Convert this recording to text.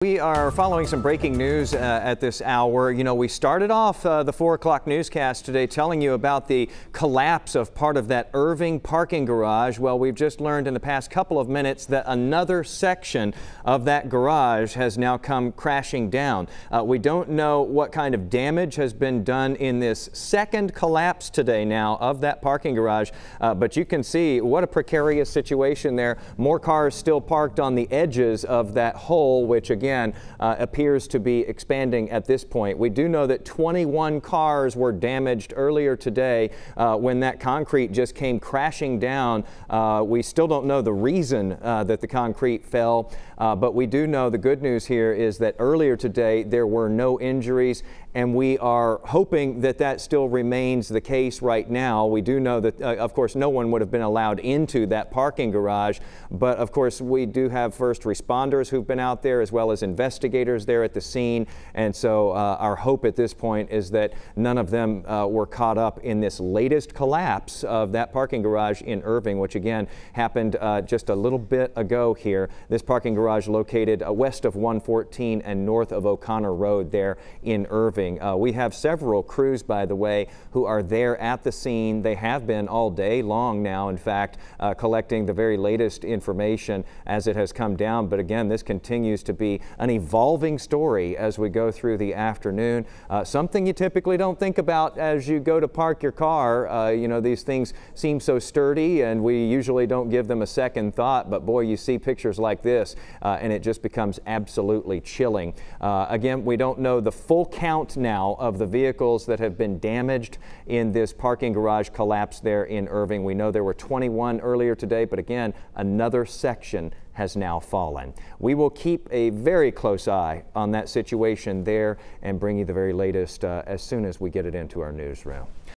We are following some breaking news at this hour. You know, we started off the 4 o'clock newscast today telling you about the collapse of part of that Irving parking garage. Well, we've just learned in the past couple of minutes that another section of that garage has now come crashing down. We don't know what kind of damage has been done in this second collapse today now of that parking garage, but you can see what a precarious situation there. More cars still parked on the edges of that hole, which again appears to be expanding at this point. We do know that 21 cars were damaged earlier today when that concrete just came crashing down. We still don't know the reason that the concrete fell, but we do know the good news here is that earlier today there were no injuries, and we are hoping that that still remains the case right now. We do know that, of course, no one would have been allowed into that parking garage, but of course we do have first responders who've been out there as well as investigators there at the scene, and so our hope at this point is that none of them were caught up in this latest collapse of that parking garage in Irving, which again happened just a little bit ago here. This parking garage located west of 114 and north of O'Connor Road there in Irving. We have several crews, by the way, who are there at the scene. They have been all day long now, in fact, collecting the very latest information as it has come down. But again, this continues to be an evolving story as we go through the afternoon. Something you typically don't think about as you go to park your car. You know, these things seem so sturdy and we usually don't give them a second thought, but boy, you see pictures like this and it just becomes absolutely chilling. Again, we don't know the full count now of the vehicles that have been damaged in this parking garage collapse there in Irving. We know there were 21 earlier today, but again, another section has now fallen. We will keep a very close eye on that situation there and bring you the very latest as soon as we get it into our newsroom.